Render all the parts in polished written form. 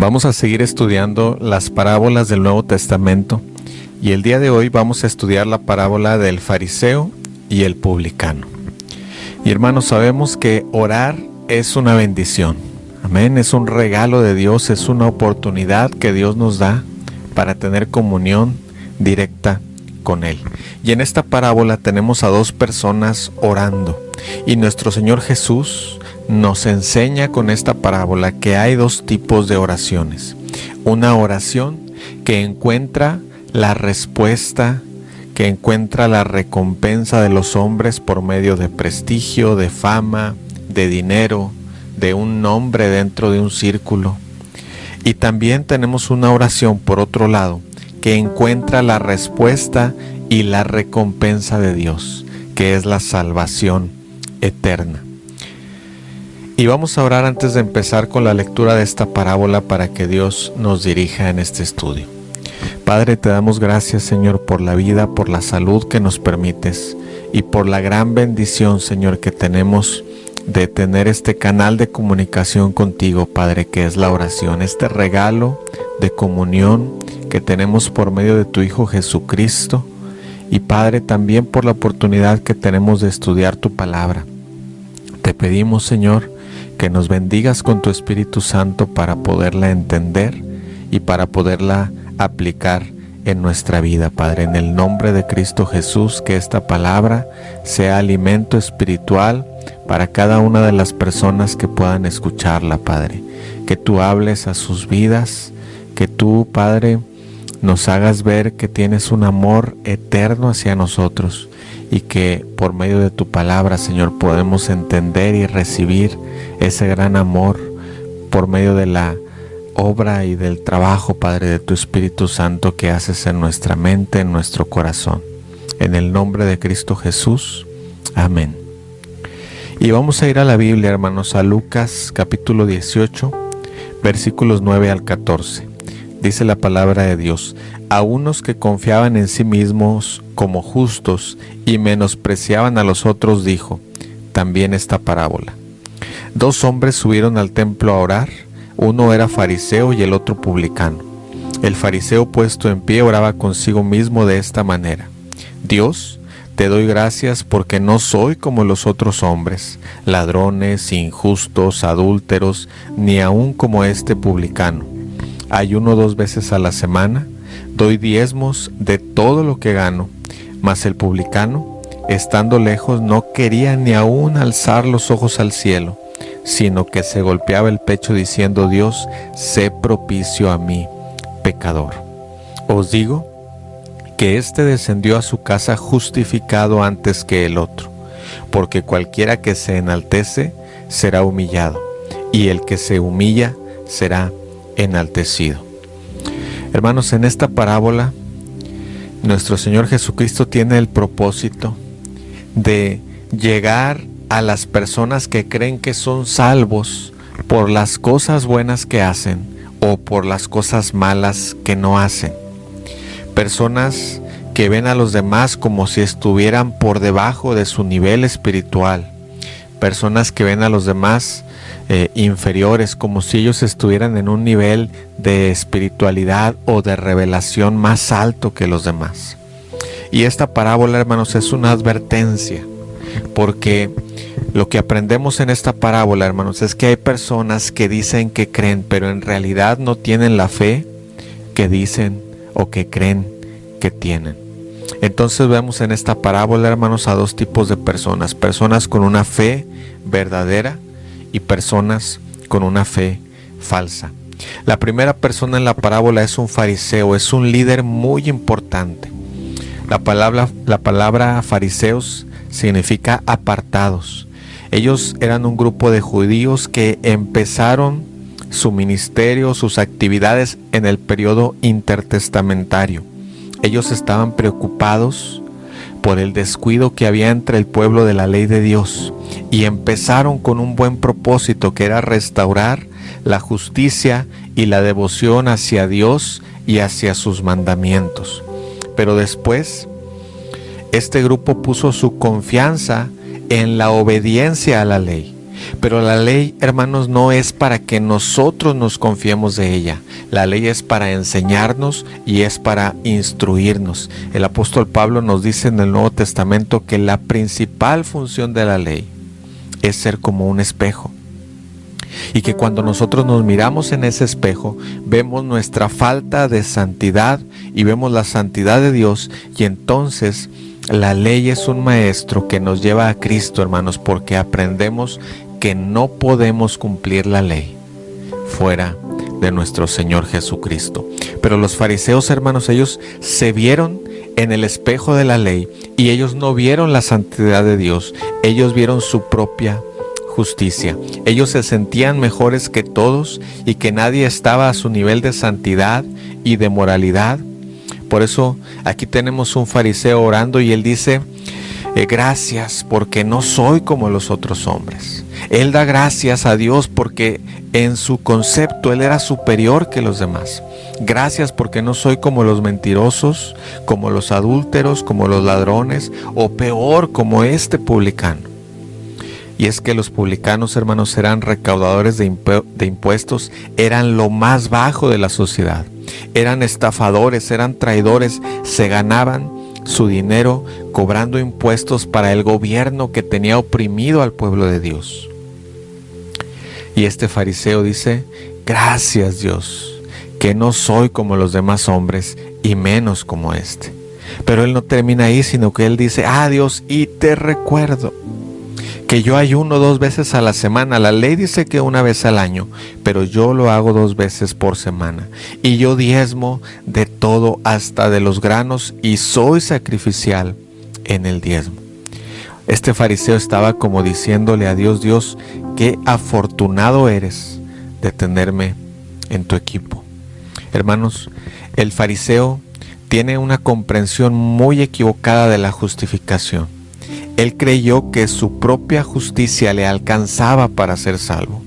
Vamos a seguir estudiando las parábolas del Nuevo Testamento y el día de hoy vamos a estudiar la parábola del fariseo y el publicano. Y hermanos, sabemos que orar es una bendición. Amén, es un regalo de Dios, es una oportunidad que Dios nos da para tener comunión directa con Él. Y en esta parábola tenemos a dos personas orando. Y nuestro Señor Jesús nos enseña con esta parábola que hay dos tipos de oraciones. Una oración que encuentra la respuesta, que encuentra la recompensa de los hombres por medio de prestigio, de fama, de dinero, de un nombre dentro de un círculo. Y también tenemos una oración, por otro lado, que encuentra la respuesta y la recompensa de Dios, que es la salvación eterna. Y vamos a orar antes de empezar con la lectura de esta parábola para que Dios nos dirija en este estudio. Padre, te damos gracias, Señor, por la vida, por la salud que nos permites y por la gran bendición, Señor, que tenemos de tener este canal de comunicación contigo, Padre, que es la oración, este regalo de comunión que tenemos por medio de tu Hijo Jesucristo. Y Padre, también por la oportunidad que tenemos de estudiar tu palabra. Te pedimos, Señor, que nos bendigas con tu Espíritu Santo para poderla entender y para poderla aplicar en nuestra vida, Padre. En el nombre de Cristo Jesús, que esta palabra sea alimento espiritual para cada una de las personas que puedan escucharla, Padre. Que tú hables a sus vidas, que tú, Padre, nos hagas ver que tienes un amor eterno hacia nosotros y que por medio de tu palabra, Señor, podemos entender y recibir ese gran amor por medio de la obra y del trabajo, Padre, de tu Espíritu Santo que haces en nuestra mente, en nuestro corazón. En el nombre de Cristo Jesús. Amén. Y vamos a ir a la Biblia, hermanos, a Lucas capítulo 18, versículos 9 al 14. Dice la palabra de Dios: a unos que confiaban en sí mismos como justos y menospreciaban a los otros, dijo también esta parábola. Dos hombres subieron al templo a orar, uno era fariseo y el otro publicano. El fariseo, puesto en pie, oraba consigo mismo de esta manera: Dios, te doy gracias porque no soy como los otros hombres, ladrones, injustos, adúlteros, ni aun como este publicano. Ayuno 2 veces a la semana, doy diezmos de todo lo que gano. Mas el publicano, estando lejos, no quería ni aun alzar los ojos al cielo, sino que se golpeaba el pecho diciendo: Dios, sé propicio a mí, pecador. Os digo que éste descendió a su casa justificado antes que el otro, porque cualquiera que se enaltece será humillado, y el que se humilla será enaltecido. Hermanos, en esta parábola nuestro Señor Jesucristo tiene el propósito de llegar a las personas que creen que son salvos por las cosas buenas que hacen o por las cosas malas que no hacen. Personas que ven a los demás como si estuvieran por debajo de su nivel espiritual. Personas que ven a los demás inferiores, como si ellos estuvieran en un nivel de espiritualidad o de revelación más alto que los demás. Y esta parábola, hermanos, es una advertencia, porque lo que aprendemos en esta parábola, hermanos, es que hay personas que dicen que creen, pero en realidad no tienen la fe que dicen o que creen que tienen. Entonces vemos en esta parábola, hermanos, a dos tipos de personas: personas con una fe verdadera y personas con una fe falsa. La primera persona en la parábola es un fariseo, es un líder muy importante. La palabra fariseos significa apartados. Ellos eran un grupo de judíos que empezaron su ministerio, sus actividades en el periodo intertestamentario. Ellos estaban preocupados por el descuido que había entre el pueblo de la ley de Dios y empezaron con un buen propósito, que era restaurar la justicia y la devoción hacia Dios y hacia sus mandamientos. Pero después este grupo puso su confianza en la obediencia a la ley Pero la ley, hermanos, no es para que nosotros nos confiemos de ella. La ley es para enseñarnos y es para instruirnos. El apóstol Pablo nos dice en el Nuevo Testamento que la principal función de la ley es ser como un espejo. Y que cuando nosotros nos miramos en ese espejo, vemos nuestra falta de santidad y vemos la santidad de Dios, y entonces la ley es un maestro que nos lleva a Cristo, hermanos, porque aprendemos que no podemos cumplir la ley fuera de nuestro Señor Jesucristo. Pero los fariseos, hermanos, ellos se vieron en el espejo de la ley y ellos no vieron la santidad de Dios, ellos vieron su propia justicia. Ellos se sentían mejores que todos y que nadie estaba a su nivel de santidad y de moralidad. Por eso aquí tenemos un fariseo orando y él dice: gracias porque no soy como los otros hombres. Él da gracias a Dios porque en su concepto él era superior que los demás. Gracias porque no soy como los mentirosos, como los adúlteros, como los ladrones, o peor, como este publicano. Y es que los publicanos, hermanos, eran recaudadores de impuestos, eran lo más bajo de la sociedad. Eran estafadores, eran traidores, se ganaban su dinero cobrando impuestos para el gobierno que tenía oprimido al pueblo de Dios. Y este fariseo dice: gracias Dios, que no soy como los demás hombres y menos como este. Pero él no termina ahí, sino que él dice: Dios, y te recuerdo que yo ayuno 2 veces a la semana. La ley dice que 1 vez al año, pero yo lo hago 2 veces por semana. Y yo diezmo de todo, hasta de los granos, y soy sacrificial en el diezmo. Este fariseo estaba como diciéndole a Dios: Dios, qué afortunado eres de tenerme en tu equipo. Hermanos, el fariseo tiene una comprensión muy equivocada de la justificación. Él creyó que su propia justicia le alcanzaba para ser salvo.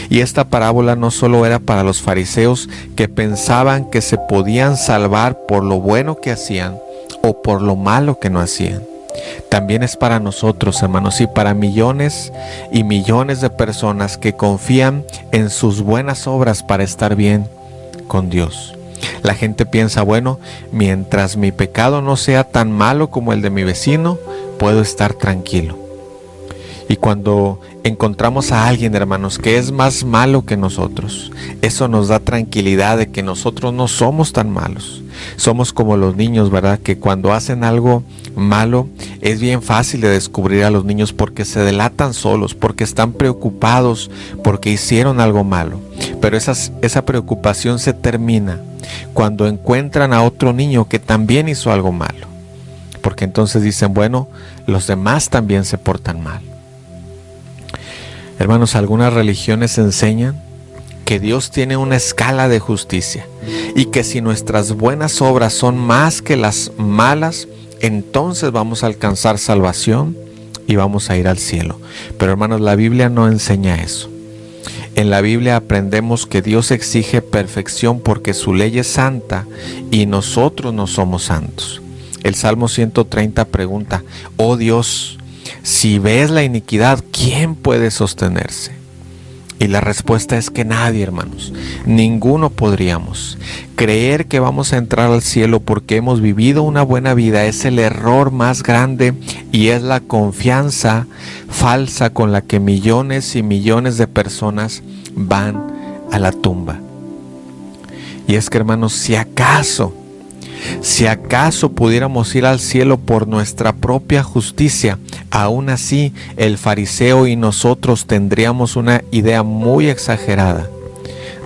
Y esta parábola no solo era para los fariseos que pensaban que se podían salvar por lo bueno que hacían o por lo malo que no hacían. También es para nosotros, hermanos, y para millones y millones de personas que confían en sus buenas obras para estar bien con Dios. La gente piensa: bueno, mientras mi pecado no sea tan malo como el de mi vecino, puedo estar tranquilo. Y cuando encontramos a alguien, hermanos, que es más malo que nosotros, eso nos da tranquilidad de que nosotros no somos tan malos. Somos como los niños, ¿verdad? Que cuando hacen algo malo es bien fácil de descubrir a los niños porque se delatan solos, porque están preocupados, porque hicieron algo malo. Pero esa preocupación se termina cuando encuentran a otro niño que también hizo algo malo. Porque entonces dicen: bueno, los demás también se portan mal. Hermanos, algunas religiones enseñan que Dios tiene una escala de justicia y que si nuestras buenas obras son más que las malas, entonces vamos a alcanzar salvación y vamos a ir al cielo. Pero hermanos, la Biblia no enseña eso. En la Biblia aprendemos que Dios exige perfección porque su ley es santa y nosotros no somos santos. El Salmo 130 pregunta: oh Dios, si ves la iniquidad, ¿quién puede sostenerse? Y la respuesta es que nadie, hermanos, ninguno podríamos. Creer que vamos a entrar al cielo porque hemos vivido una buena vida es el error más grande y es la confianza falsa con la que millones y millones de personas van a la tumba. Y es que, hermanos, si acaso pudiéramos ir al cielo por nuestra propia justicia, aún así el fariseo y nosotros tendríamos una idea muy exagerada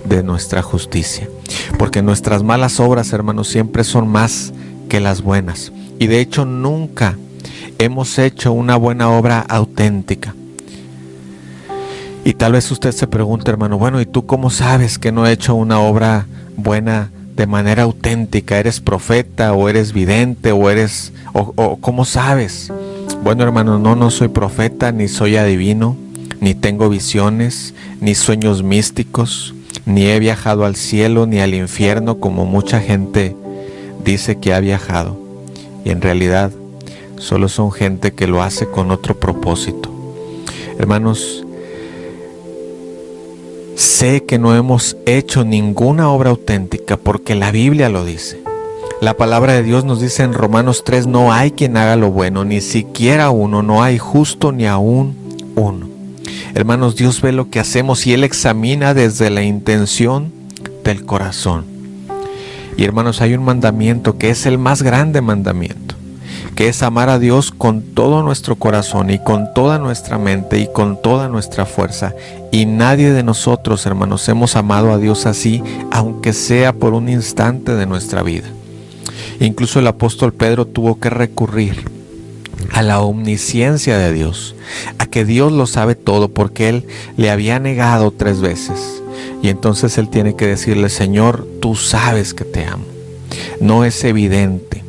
de nuestra justicia. Porque nuestras malas obras, hermanos, siempre son más que las buenas. Y de hecho nunca hemos hecho una buena obra auténtica. Y tal vez usted se pregunte, hermano: bueno, ¿y tú cómo sabes que no he hecho una obra buena de manera auténtica? ¿Eres profeta o eres vidente o cómo sabes? Bueno, hermano, no soy profeta, ni soy adivino, ni tengo visiones, ni sueños místicos, ni he viajado al cielo ni al infierno como mucha gente dice que ha viajado. Y en realidad solo son gente que lo hace con otro propósito. Hermanos, sé que no hemos hecho ninguna obra auténtica porque la Biblia lo dice. La palabra de Dios nos dice en Romanos 3, no hay quien haga lo bueno, ni siquiera uno, no hay justo ni aún uno. Hermanos, Dios ve lo que hacemos y Él examina desde la intención del corazón. Y hermanos, hay un mandamiento que es el más grande mandamiento, que es amar a Dios con todo nuestro corazón y con toda nuestra mente y con toda nuestra fuerza. Y nadie de nosotros, hermanos, hemos amado a Dios así, aunque sea por un instante de nuestra vida. Incluso el apóstol Pedro tuvo que recurrir a la omnisciencia de Dios, a que Dios lo sabe todo, porque él le había negado 3 veces. Y entonces él tiene que decirle, Señor, tú sabes que te amo. No es evidente,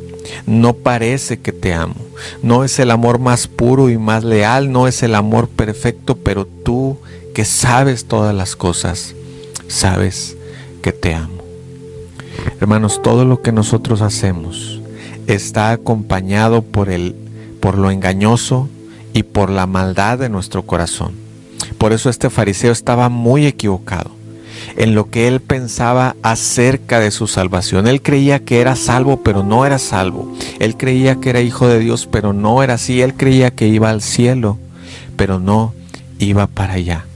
no parece que te amo, no es el amor más puro y más leal, no es el amor perfecto, pero tú que sabes todas las cosas, sabes que te amo. Hermanos, todo lo que nosotros hacemos está acompañado por lo engañoso y por la maldad de nuestro corazón. Por eso este fariseo estaba muy equivocado en lo que él pensaba acerca de su salvación. Él creía que era salvo, pero no era salvo. Él creía que era hijo de Dios, pero no era así. Él creía que iba al cielo, pero no iba para allá.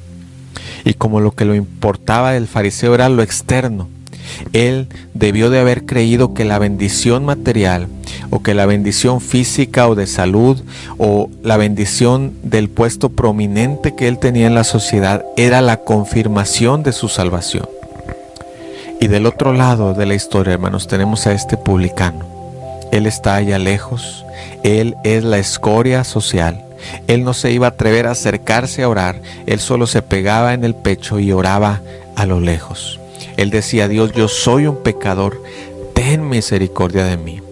Y como lo que lo importaba del fariseo era lo externo, él debió de haber creído que la bendición material o que la bendición física o de salud o la bendición del puesto prominente que él tenía en la sociedad era la confirmación de su salvación. Y del otro lado de la historia, hermanos, tenemos a este publicano. Él está allá lejos, él es la escoria social. Él no se iba a atrever a acercarse a orar, él solo se pegaba en el pecho y oraba a lo lejos. Él decía, Dios, yo soy un pecador, ten misericordia de mí.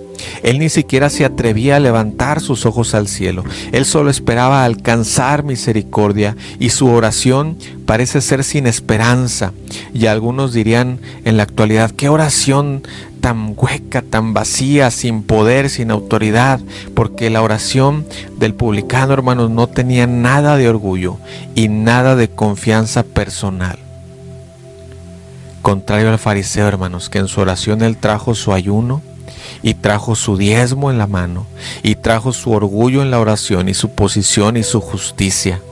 Él ni siquiera se atrevía a levantar sus ojos al cielo. Él solo esperaba alcanzar misericordia y su oración parece ser sin esperanza. Y algunos dirían en la actualidad, qué oración tan hueca, tan vacía, sin poder, sin autoridad, porque la oración del publicano, hermanos, no tenía nada de orgullo y nada de confianza personal. Contrario al fariseo, hermanos, que en su oración él trajo su ayuno y trajo su diezmo en la mano y trajo su orgullo en la oración y su posición y su justicia.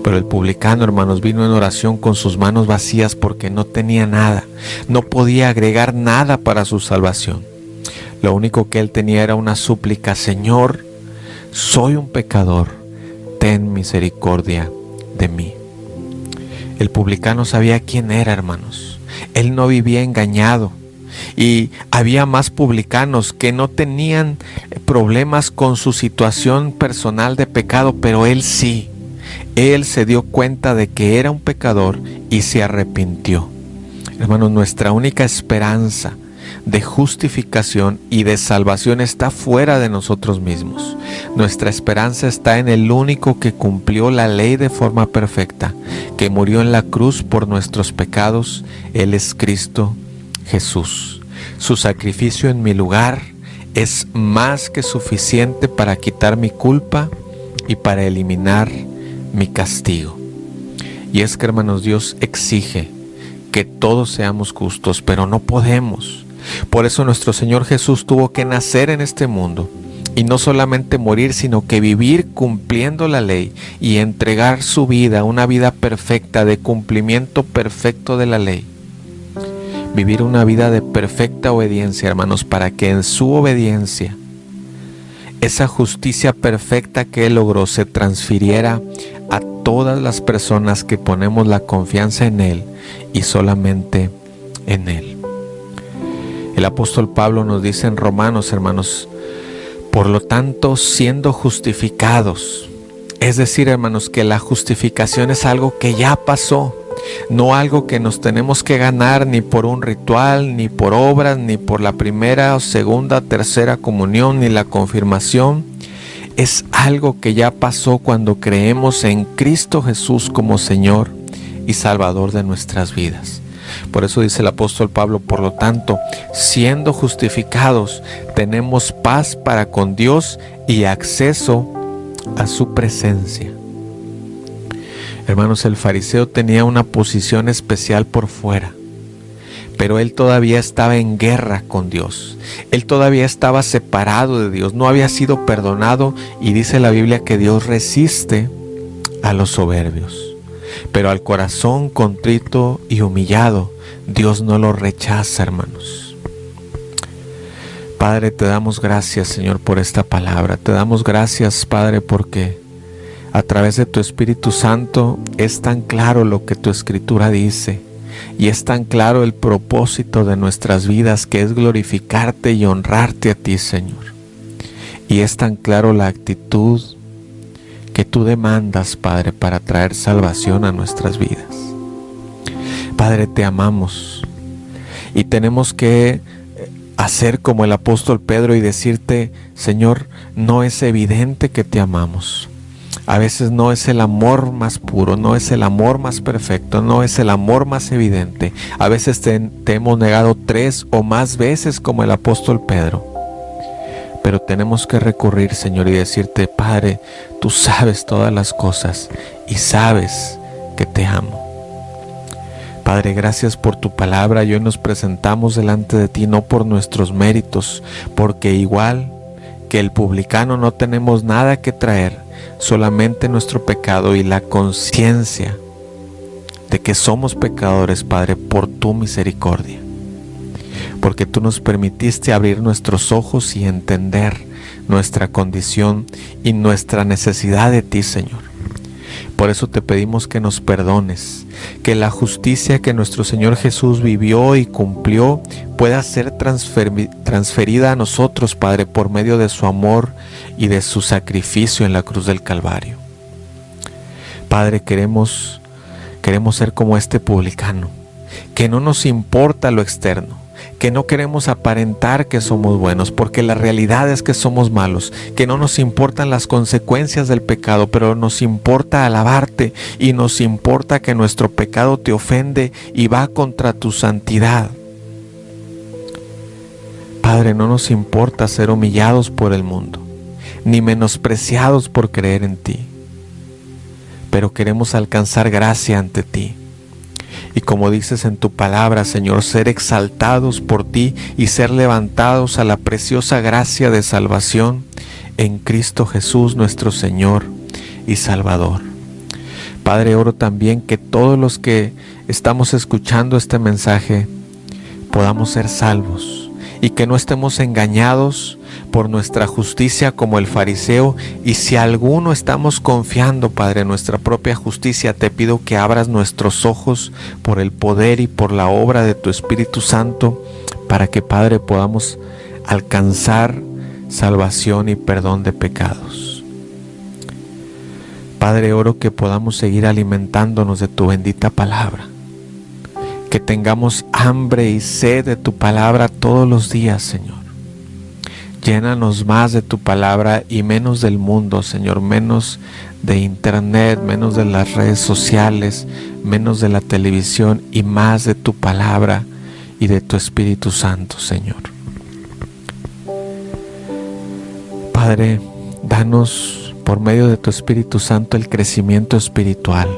Pero el publicano, hermanos, vino en oración con sus manos vacías porque no tenía nada, no podía agregar nada para su salvación. Lo único que él tenía era una súplica, Señor, soy un pecador, ten misericordia de mí. El publicano sabía quién era, hermanos. Él no vivía engañado y había más publicanos que no tenían problemas con su situación personal de pecado, pero él sí. Él se dio cuenta de que era un pecador y se arrepintió. Hermanos, nuestra única esperanza de justificación y de salvación está fuera de nosotros mismos. Nuestra esperanza está en el único que cumplió la ley de forma perfecta, que murió en la cruz por nuestros pecados. Él es Cristo Jesús. Su sacrificio en mi lugar es más que suficiente para quitar mi culpa y para eliminar mi castigo. Y es que, hermanos, Dios exige que todos seamos justos, pero no podemos. Por eso nuestro Señor Jesús tuvo que nacer en este mundo y no solamente morir, sino que vivir cumpliendo la ley y entregar su vida, una vida perfecta, de cumplimiento perfecto de la ley. Vivir una vida de perfecta obediencia, hermanos, para que en su obediencia esa justicia perfecta que Él logró se transfiriera a todas las personas que ponemos la confianza en Él y solamente en Él. El apóstol Pablo nos dice en Romanos, hermanos, por lo tanto, siendo justificados, es decir, hermanos, que la justificación es algo que ya pasó, no algo que nos tenemos que ganar ni por un ritual, ni por obras, ni por la primera o segunda, tercera comunión, ni la confirmación. Es algo que ya pasó cuando creemos en Cristo Jesús como Señor y Salvador de nuestras vidas. Por eso dice el apóstol Pablo, por lo tanto, siendo justificados, tenemos paz para con Dios y acceso a su presencia. Hermanos, el fariseo tenía una posición especial por fuera, pero él todavía estaba en guerra con Dios. Él todavía estaba separado de Dios, no había sido perdonado, y dice la Biblia que Dios resiste a los soberbios, pero al corazón contrito y humillado, Dios no lo rechaza, hermanos. Padre, te damos gracias, Señor, por esta palabra. Te damos gracias, Padre, porque a través de tu Espíritu Santo es tan claro lo que tu Escritura dice. Y es tan claro el propósito de nuestras vidas, que es glorificarte y honrarte a ti, Señor. Y es tan claro la actitud que tú demandas, Padre, para traer salvación a nuestras vidas. Padre, te amamos y tenemos que hacer como el apóstol Pedro y decirte: Señor, no es evidente que te amamos. A veces no es el amor más puro, no es el amor más perfecto, no es el amor más evidente. A veces te hemos negado 3 o más veces como el apóstol Pedro. Pero tenemos que recurrir, Señor, y decirte: Padre, tú sabes todas las cosas y sabes que te amo. Padre, gracias por tu palabra. Y hoy nos presentamos delante de ti, no por nuestros méritos, porque igual que el publicano no tenemos nada que traer, solamente nuestro pecado y la conciencia de que somos pecadores, Padre, por tu misericordia. Porque tú nos permitiste abrir nuestros ojos y entender nuestra condición y nuestra necesidad de ti, Señor. Por eso te pedimos que nos perdones, que la justicia que nuestro Señor Jesús vivió y cumplió pueda ser transferida a nosotros, Padre, por medio de su amor y de su sacrificio en la cruz del Calvario. Padre, queremos ser como este publicano, que no nos importa lo externo, que no queremos aparentar que somos buenos, porque la realidad es que somos malos, que no nos importan las consecuencias del pecado, pero nos importa alabarte y nos importa que nuestro pecado te ofende y va contra tu santidad. Padre, no nos importa ser humillados por el mundo, ni menospreciados por creer en ti, pero queremos alcanzar gracia ante ti. Y como dices en tu palabra, Señor, ser exaltados por ti y ser levantados a la preciosa gracia de salvación en Cristo Jesús, nuestro Señor y Salvador. Padre, oro también que todos los que estamos escuchando este mensaje podamos ser salvos y que no estemos engañados por nuestra justicia como el fariseo. Y si alguno estamos confiando, Padre, en nuestra propia justicia, te pido que abras nuestros ojos por el poder y por la obra de tu Espíritu Santo, para que, Padre, podamos alcanzar salvación y perdón de pecados. Padre, oro que podamos seguir alimentándonos de tu bendita palabra, que tengamos hambre y sed de tu palabra todos los días, Señor. Llénanos más de tu palabra y menos del mundo, Señor, menos de internet, menos de las redes sociales, menos de la televisión y más de tu palabra y de tu Espíritu Santo, Señor. Padre, danos por medio de tu Espíritu Santo el crecimiento espiritual.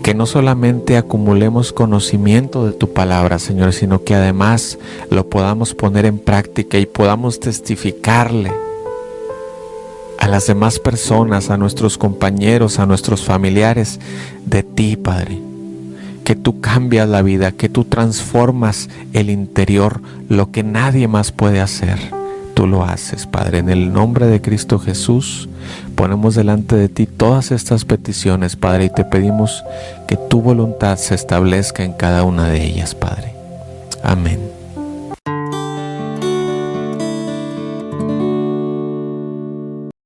Que no solamente acumulemos conocimiento de tu palabra, Señor, sino que además lo podamos poner en práctica y podamos testificarle a las demás personas, a nuestros compañeros, a nuestros familiares, de ti, Padre. Que tú cambias la vida, que tú transformas el interior, lo que nadie más puede hacer. Tú lo haces, Padre. En el nombre de Cristo Jesús, ponemos delante de ti todas estas peticiones, Padre, y te pedimos que tu voluntad se establezca en cada una de ellas, Padre. Amén.